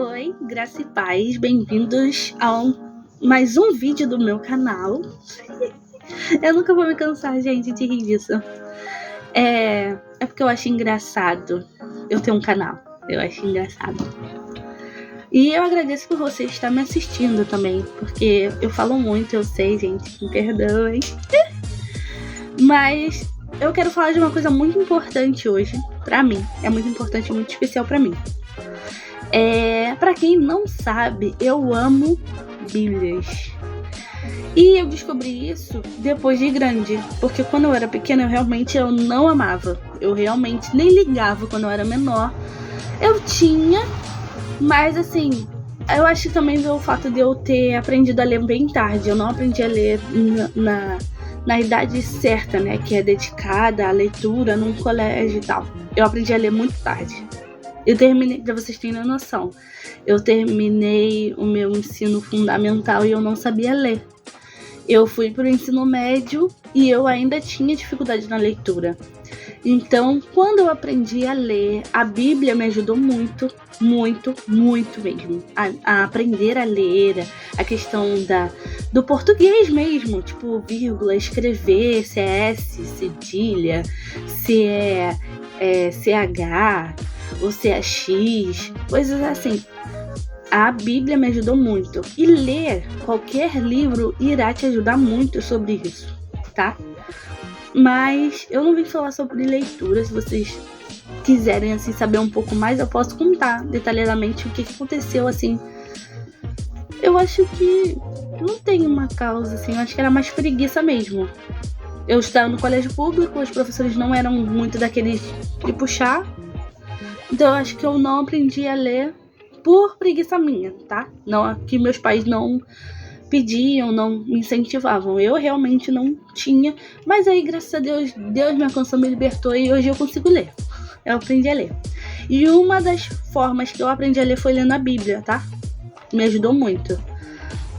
Oi, graça e paz, bem-vindos a mais um vídeo do meu canal. Eu nunca vou me cansar, gente, de rir disso. É porque eu acho engraçado eu ter um canal, eu acho engraçado. E eu agradeço por você estar me assistindo também, porque eu falo muito, eu sei, gente, me perdoem. Mas eu quero falar de uma coisa muito importante hoje, pra mim. É muito importante, muito especial pra mim. Pra quem não sabe, eu amo Bíblias. E eu descobri isso depois de grande, porque quando eu era pequena eu não amava. Eu realmente nem ligava quando eu era menor. Eu tinha, mas assim, eu acho que também veio o fato de eu ter aprendido a ler bem tarde. Eu não aprendi a ler na idade certa, né, que é dedicada à leitura num colégio e tal. Eu aprendi a ler muito tarde. Eu terminei, pra vocês terem noção, eu terminei o meu ensino fundamental e eu não sabia ler. Eu fui pro ensino médio e eu ainda tinha dificuldade na leitura. Então, quando eu aprendi a ler, a Bíblia me ajudou muito, muito, muito mesmo. A aprender a ler, a questão do português mesmo, tipo, vírgula, escrever, se é S, cedilha, se é CH, ou se é X, coisas assim. A Bíblia me ajudou muito. E ler qualquer livro irá te ajudar muito sobre isso, tá? Mas eu não vim falar sobre leitura. Se vocês quiserem assim saber um pouco mais, eu posso contar detalhadamente o que aconteceu assim. Eu acho que não tem uma causa assim, eu acho que era mais preguiça mesmo. Eu estava no colégio público, os professores não eram muito daqueles de puxar. Então eu acho que eu não aprendi a ler por preguiça minha, tá? Não, que meus pais não pediam, não me incentivavam. Eu realmente não tinha. Mas aí, graças a Deus, Deus me alcançou, me libertou e hoje eu consigo ler. Eu aprendi a ler. E uma das formas que eu aprendi a ler foi lendo a Bíblia, tá? Me ajudou muito.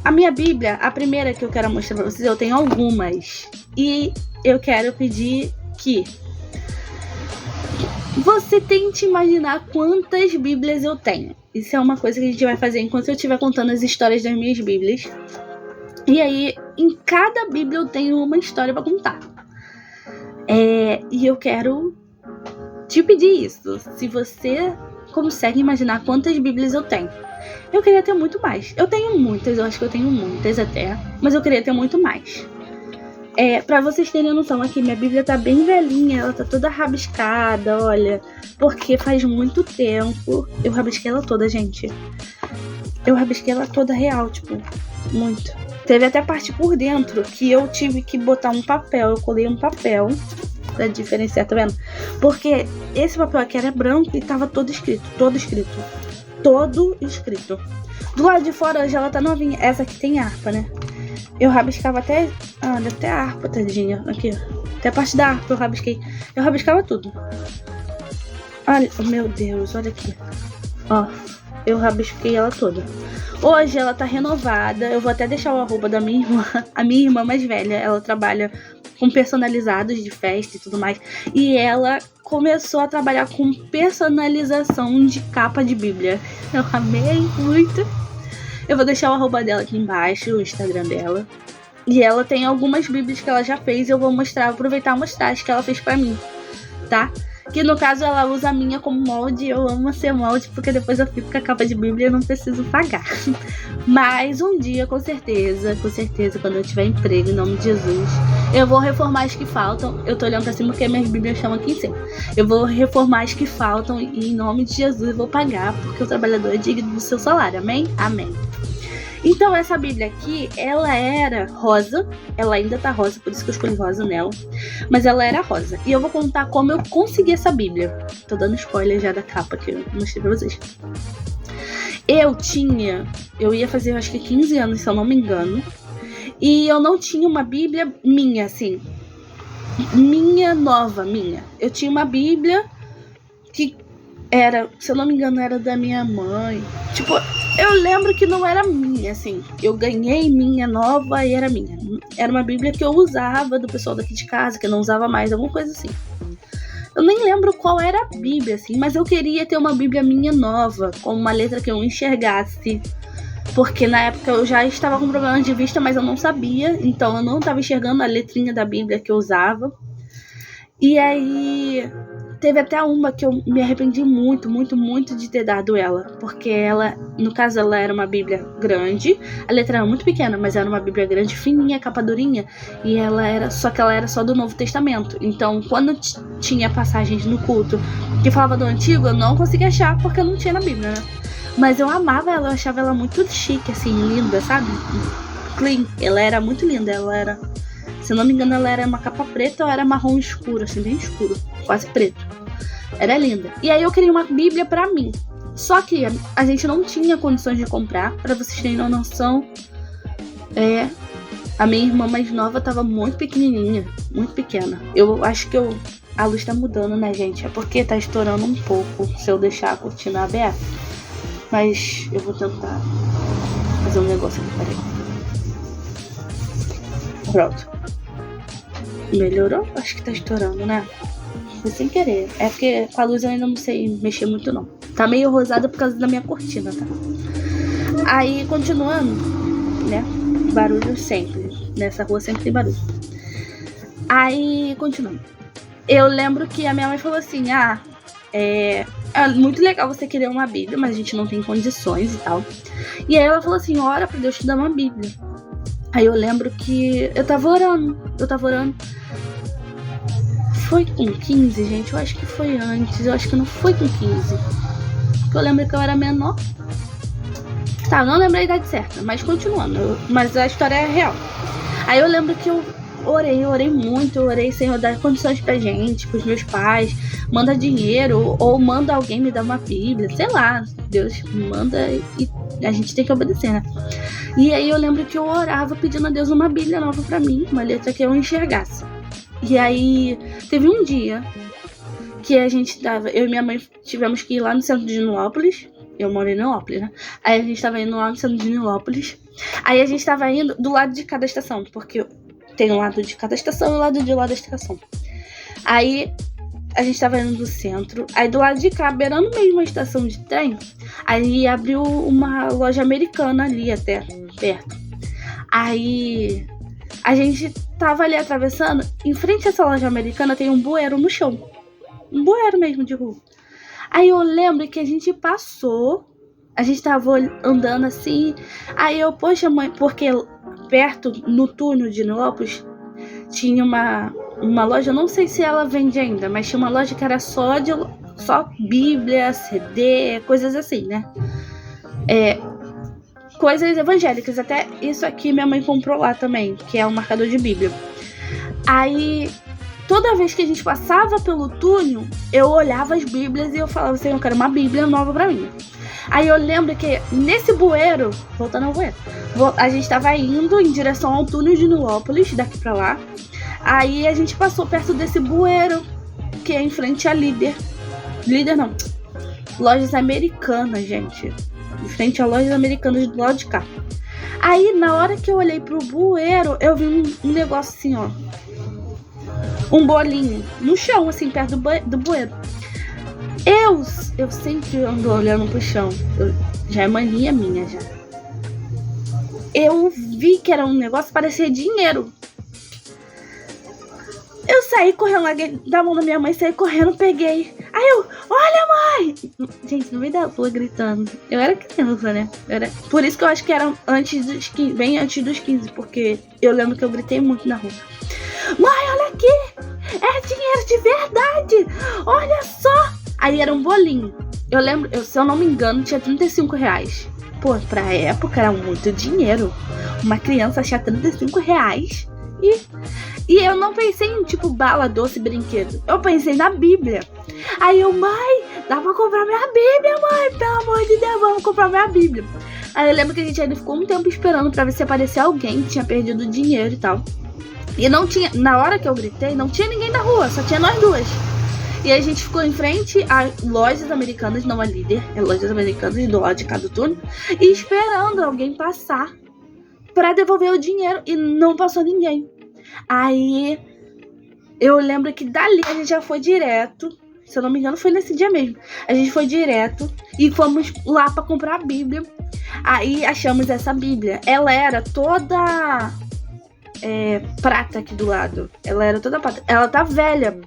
A minha Bíblia, a primeira que eu quero mostrar pra vocês, eu tenho algumas. E eu quero pedir que você tente imaginar quantas Bíblias eu tenho. Isso é uma coisa que a gente vai fazer enquanto eu estiver contando as histórias das minhas Bíblias. E aí, em cada Bíblia eu tenho uma história pra contar. E eu quero te pedir isso. Se você consegue imaginar quantas Bíblias eu tenho. Eu queria ter muito mais. Eu tenho muitas, eu acho que eu tenho muitas até. Mas eu queria ter muito mais. Pra vocês terem noção aqui, minha Bíblia tá bem velhinha, ela tá toda rabiscada, olha. Porque faz muito tempo. Eu rabisquei ela toda, gente. Eu rabisquei ela toda real, tipo, muito. Teve até parte por dentro que eu tive que botar um papel. Eu colei um papel pra diferenciar, tá vendo? Porque esse papel aqui era branco e tava todo escrito. Todo escrito. Do lado de fora já ela tá novinha. Essa aqui tem harpa, né? Eu rabiscava até a harpa, tadinha. Aqui, até a parte da harpa eu rabisquei. Eu rabiscava tudo. Olha, meu Deus, olha aqui. Ó, eu rabisquei ela toda. Hoje ela tá renovada. Eu vou até deixar o arroba da minha irmã. A minha irmã mais velha, ela trabalha com personalizados de festa e tudo mais. E ela começou a trabalhar com personalização de capa de Bíblia. Eu amei muito. Eu vou deixar o arroba dela aqui embaixo, o Instagram dela. E ela tem algumas Bíblias que ela já fez. Eu vou aproveitar e mostrar as que ela fez pra mim, tá? Que no caso ela usa a minha como molde. Eu amo ser molde, porque depois eu fico com a capa de Bíblia e eu não preciso pagar. Mas um dia, com certeza, quando eu tiver emprego, em nome de Jesus, eu vou reformar as que faltam. Eu tô olhando pra cima porque minhas Bíblias chamam aqui em cima. Eu vou reformar as que faltam e em nome de Jesus eu vou pagar, porque o trabalhador é digno do seu salário. Amém? Amém. Então essa Bíblia aqui, ela era rosa. Ela ainda tá rosa, por isso que eu escolhi rosa nela. Mas ela era rosa. E eu vou contar como eu consegui essa Bíblia. Tô dando spoiler já da capa que eu mostrei pra vocês. Eu ia fazer, eu acho que 15 anos, se eu não me engano. E eu não tinha uma Bíblia minha, assim. Nova. Eu tinha uma Bíblia que era, se eu não me engano, era da minha mãe. Tipo, eu lembro que não era minha, assim. Eu ganhei minha nova e era minha. Era uma Bíblia que eu usava do pessoal daqui de casa, que eu não usava mais, alguma coisa assim. Eu Eu nem lembro qual era a Bíblia, assim, mas eu queria ter uma Bíblia minha nova, com uma letra que eu enxergasse. Porque na época eu já estava com problema de vista, mas eu não sabia. Então eu não estava enxergando a letrinha da Bíblia que eu usava. E aí teve até uma que eu me arrependi muito, muito, muito de ter dado ela. Porque ela, no caso, ela era uma Bíblia grande. A letra era muito pequena, mas era uma Bíblia grande, fininha, capa durinha. E ela era só do Novo Testamento. Então, quando tinha passagens no culto que falava do Antigo, eu não conseguia achar, porque eu não tinha na Bíblia, né? Mas eu amava ela, eu achava ela muito chique, assim, linda, sabe? Clean. Ela era muito linda, ela era... Se eu não me engano, ela era uma capa preta ou era marrom escuro, assim, bem escuro. Quase preto. Era linda. E aí eu queria uma Bíblia pra mim. Só que a gente não tinha condições de comprar. Pra vocês terem uma noção, a minha irmã mais nova tava muito pequenininha. Muito pequena. Eu acho que a luz tá mudando, né, gente? É porque tá estourando um pouco se eu deixar a cortina aberta. Mas eu vou tentar fazer um negócio aqui, peraí. Pronto. Melhorou? Acho que tá estourando, né? Foi sem querer. É porque com a luz eu ainda não sei mexer muito, não. Tá meio rosada por causa da minha cortina, tá? Aí, continuando, né? Barulho sempre. Nessa rua sempre tem barulho. Aí, continuando. Eu lembro que a minha mãe falou assim, é muito legal você querer uma Bíblia, mas a gente não tem condições e tal. E aí ela falou assim, ora pra Deus te dar uma Bíblia. Aí eu lembro que eu tava orando. Foi com 15, gente? Eu acho que foi antes. Eu acho que não foi com 15. Porque eu lembro que eu era menor. Tá, não lembro a idade certa, mas continuando. Mas a história é real. Aí eu lembro que eu orei muito. Eu orei, Senhor, dar condições pra gente, pros meus pais. Manda dinheiro, ou manda alguém me dar uma Bíblia. Sei lá, Deus manda e a gente tem que obedecer, né? E aí eu lembro que eu orava pedindo a Deus uma Bíblia nova pra mim. Uma letra que eu enxergasse. E aí, teve um dia que a gente tava... Eu e minha mãe tivemos que ir lá no centro de Nilópolis. Eu moro em Nilópolis, né? Aí a gente tava indo lá no centro de Nilópolis. Aí a gente tava indo do lado de cada estação. Porque tem um lado de cada estação e o lado de lá da estação. Aí a gente tava indo do centro. Aí do lado de cá, beirando mesmo a estação de trem, aí abriu uma loja americana ali até, perto. Aí... a gente tava ali atravessando. Em frente a essa loja americana tem um bueiro no chão. Um bueiro mesmo de rua. Aí eu lembro que a gente passou. A gente tava andando assim. Aí eu, poxa mãe, porque perto, no túnel de Nilópolis, tinha uma loja, eu não sei se ela vende ainda, mas tinha uma loja que era só Bíblia, CD, coisas assim, né? Coisas evangélicas, até isso aqui minha mãe comprou lá também, que é um marcador de Bíblia. Aí, toda vez que a gente passava pelo túnel, eu olhava as Bíblias e eu falava assim, eu quero uma Bíblia nova pra mim. Aí eu lembro que nesse bueiro, voltando ao bueiro, a gente tava indo em direção ao túnel de Nilópolis, daqui pra lá. Aí a gente passou perto desse bueiro, que é em frente à Líder. Líder não, Lojas Americanas, gente. Em frente a Lojas Americanas do lado de cá. Aí, na hora que eu olhei pro bueiro, eu vi um negócio assim, ó. Um bolinho no chão, assim, perto do bueiro. Eu sempre ando olhando pro chão. Já é mania minha, já. Eu vi que era um negócio que parecia dinheiro. Eu saí correndo lá da mão da minha mãe, saí correndo, peguei. Aí eu, olha mãe! Gente, no meio da rua gritando. Eu era criança, né? Por isso que eu acho que era antes dos 15, bem antes dos 15, porque eu lembro que eu gritei muito na rua. Mãe, olha aqui! É dinheiro de verdade! Olha só! Aí era um bolinho. Eu lembro, se eu não me engano, tinha R$35. Pô, pra época era muito dinheiro. Uma criança achar R$35. E eu não pensei em, tipo, bala, doce, brinquedo. Eu pensei na Bíblia. Aí eu, mãe, dá pra comprar minha Bíblia, mãe. Pelo amor de Deus, vamos comprar minha Bíblia. Aí eu lembro que a gente ainda ficou um tempo esperando pra ver se aparecia alguém que tinha perdido dinheiro e tal. E não tinha, na hora que eu gritei, não tinha ninguém na rua, só tinha nós duas. E aí a gente ficou em frente a Lojas Americanas, não a Líder, é Lojas Americanas do lado de cada túnel, e esperando alguém passar pra devolver o dinheiro, e não passou ninguém. Aí eu lembro que dali a gente já foi direto Se eu não me engano, foi nesse dia mesmo. A gente foi direto e fomos lá pra comprar a Bíblia. Aí achamos essa Bíblia. Ela era toda prata aqui do lado. Ela era toda prata. Ela tá velha.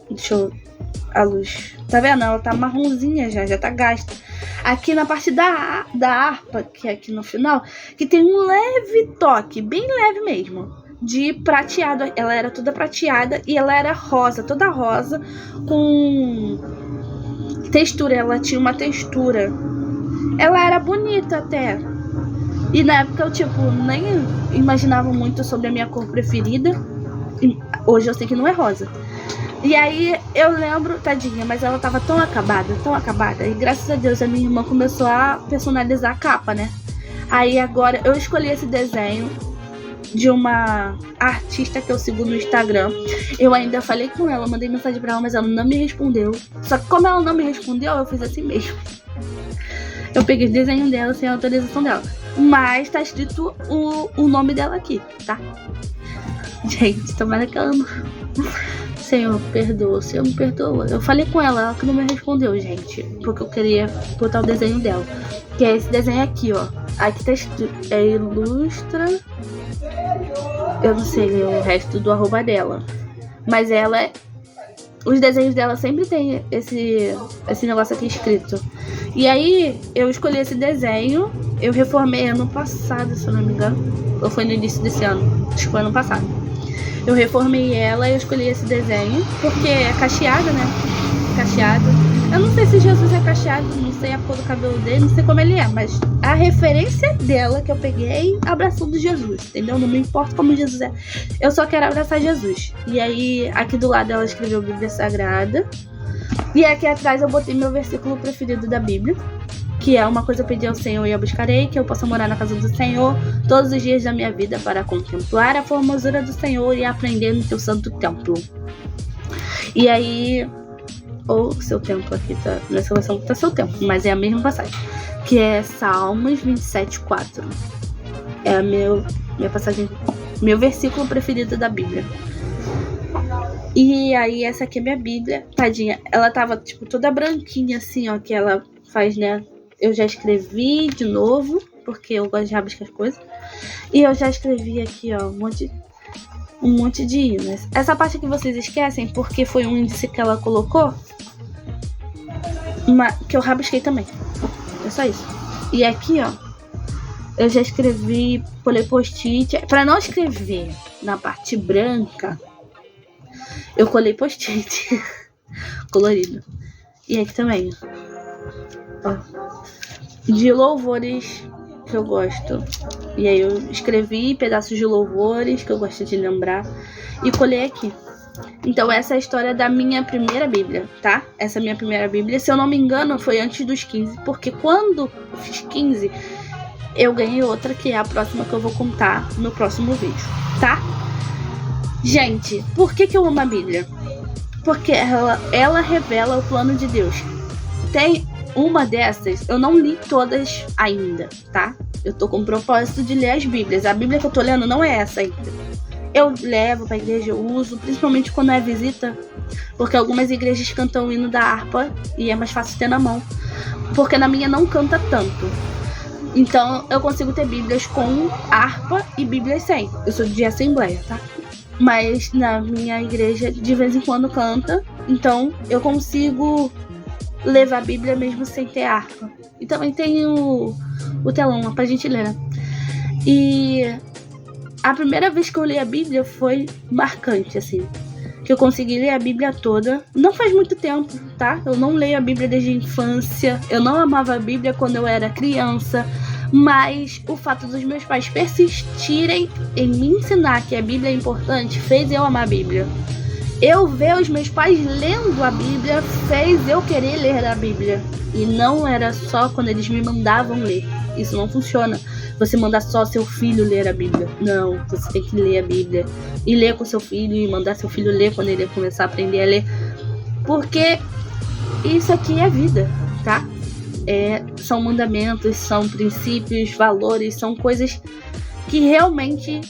Deixa eu... A luz. Tá vendo? Ela tá marronzinha já tá gasta. Aqui na parte da harpa, que é aqui no final, que tem um leve toque, bem leve mesmo, de prateado. Ela era toda prateada e ela era rosa, toda rosa, com textura. Ela tinha uma textura. Ela era bonita até. E na época eu, nem imaginava muito sobre a minha cor preferida. E hoje eu sei que não é rosa. E aí eu lembro, tadinha, mas ela tava tão acabada. E graças a Deus a minha irmã começou a personalizar a capa, né? Aí agora eu escolhi esse desenho de uma artista que eu sigo no Instagram. Eu ainda falei com ela, mandei mensagem pra ela, mas ela não me respondeu. Só que como ela não me respondeu, eu fiz assim mesmo. Eu peguei o desenho dela sem a autorização dela. Mas tá escrito o nome dela aqui, tá? Gente, tomara que ela não... Senhor, perdoa, Senhor, me perdoa. Eu falei com ela que não me respondeu, gente. Porque eu queria botar o desenho dela. Que é esse desenho aqui, ó. Aqui tá escrito, ilustra... Eu não sei o resto do arroba dela. Mas ela... Os desenhos dela sempre tem esse negócio aqui escrito. E aí, eu escolhi esse desenho. Eu reformei ano passado, se eu não me engano. Ou foi no início desse ano. Acho que foi ano passado. Eu reformei ela e eu escolhi esse desenho. Porque é cacheada, né? Cacheado. Eu não sei se Jesus é cacheado, não sei a cor do cabelo dele, não sei como ele é. Mas a referência dela que eu peguei, abraçando Jesus, entendeu? Não me importa como Jesus é. Eu só quero abraçar Jesus. E aí, aqui do lado ela escreveu Bíblia Sagrada. E aqui atrás eu botei meu versículo preferido da Bíblia. Que é uma coisa, pedir ao Senhor e eu buscarei, que eu possa morar na casa do Senhor todos os dias da minha vida para contemplar a formosura do Senhor e aprender no teu santo templo. E aí, ou seu templo aqui, tá, nessa versão tá seu templo, mas é a mesma passagem, que é Salmos 27:4. É a minha passagem, meu versículo preferido da Bíblia. E aí, essa aqui é minha Bíblia, tadinha. Ela tava, toda branquinha, assim, ó, que ela faz, né? Eu já escrevi de novo, porque eu gosto de rabiscar as coisas. E eu já escrevi aqui, ó, um monte de hinos. Essa parte que vocês esquecem, porque foi um índice que ela colocou, que eu rabisquei também. É só isso. E aqui, ó, eu já escrevi, colei post-it. Pra não escrever na parte branca, eu colei post-it colorido. E aqui também, ó, de louvores que eu gosto. E aí eu escrevi pedaços de louvores que eu gosto de lembrar e colei aqui. Então essa é a história da minha primeira Bíblia, tá? Essa minha primeira Bíblia, se eu não me engano, foi antes dos 15. Porque quando eu fiz 15, eu ganhei outra, que é a próxima que eu vou contar no próximo vídeo, tá? Gente, por que eu amo a Bíblia? Porque ela revela o plano de Deus. Tem uma dessas, eu não li todas ainda, tá? Eu tô com o propósito de ler as Bíblias. A Bíblia que eu tô lendo não é essa ainda. Eu levo pra igreja, eu uso, principalmente quando é visita, porque algumas igrejas cantam o hino da harpa e é mais fácil ter na mão. Porque na minha não canta tanto. Então eu consigo ter Bíblias com harpa e Bíblias sem. Eu sou de assembleia, tá? Mas na minha igreja de vez em quando canta, então eu consigo levar a Bíblia mesmo sem ter harpa. E também tem o telão pra gente ler, né? E a primeira vez que eu li a Bíblia foi marcante, assim. Que eu consegui ler a Bíblia toda. Não faz muito tempo, tá? Eu não leio a Bíblia desde a infância. Eu não amava a Bíblia quando eu era criança. Mas o fato dos meus pais persistirem em me ensinar que a Bíblia é importante fez eu amar a Bíblia. Eu ver os meus pais lendo a Bíblia fez eu querer ler a Bíblia. E não era só quando eles me mandavam ler. Isso não funciona. Você mandar só seu filho ler a Bíblia. Não, você tem que ler a Bíblia. E ler com seu filho e mandar seu filho ler quando ele começar a aprender a ler. Porque isso aqui é vida, tá? São mandamentos, são princípios, valores, são coisas que realmente,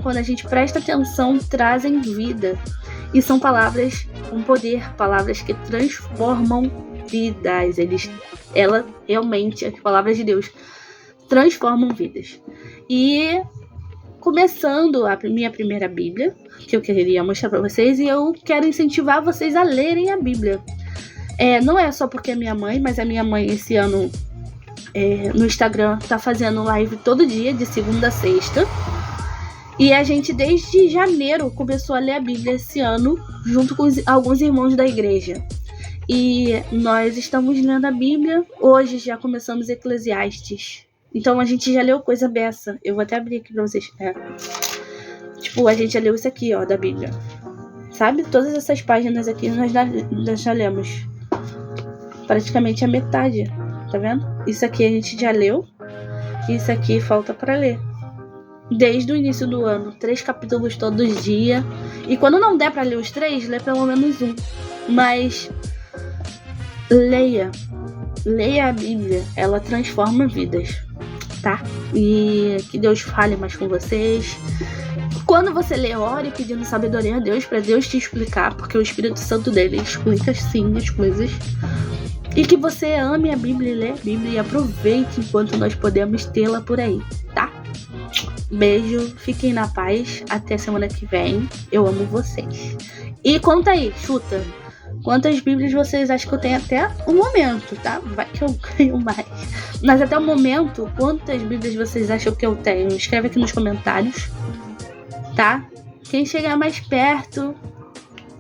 quando a gente presta atenção, trazem vida. E são palavras com poder, palavras que transformam vidas. Ela realmente, as palavras de Deus transformam vidas. E começando a minha primeira Bíblia, que eu queria mostrar para vocês, e eu quero incentivar vocês a lerem a Bíblia. Não é só porque é minha mãe, mas a minha mãe esse ano no Instagram tá fazendo live todo dia, de segunda a sexta. E a gente desde janeiro começou a ler a Bíblia esse ano, junto com alguns irmãos da igreja. E nós estamos lendo a Bíblia, hoje já começamos Eclesiastes. Então a gente já leu coisa beça. Eu vou até abrir aqui pra vocês. Tipo, a gente já leu isso aqui, ó, da Bíblia. Sabe? Todas essas páginas aqui nós já lemos. Praticamente a metade. Tá vendo? Isso aqui a gente já leu. Isso aqui falta pra ler. Desde o início do ano. 3 capítulos todos dia. E quando não der pra ler os 3, lê pelo menos um. Mas leia a Bíblia. Ela transforma vidas. Tá? E que Deus fale mais com vocês. Quando você lê, ore pedindo sabedoria a Deus, para Deus te explicar, porque o Espírito Santo dele explica sim as coisas. E que você ame a Bíblia e lê a Bíblia e aproveite enquanto nós podemos tê-la por aí, tá? Beijo, fiquem na paz, até semana que vem. Eu amo vocês. E conta aí, chuta. Quantas Bíblias vocês acham que eu tenho até o momento, tá? Vai que eu ganho mais. Mas até o momento, quantas Bíblias vocês acham que eu tenho? Escreve aqui nos comentários, tá? Quem chegar mais perto,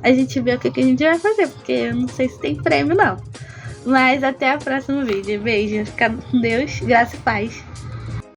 a gente vê o que a gente vai fazer, porque eu não sei se tem prêmio, não. Mas até o próximo vídeo. Beijo, fica com Deus, graça e paz.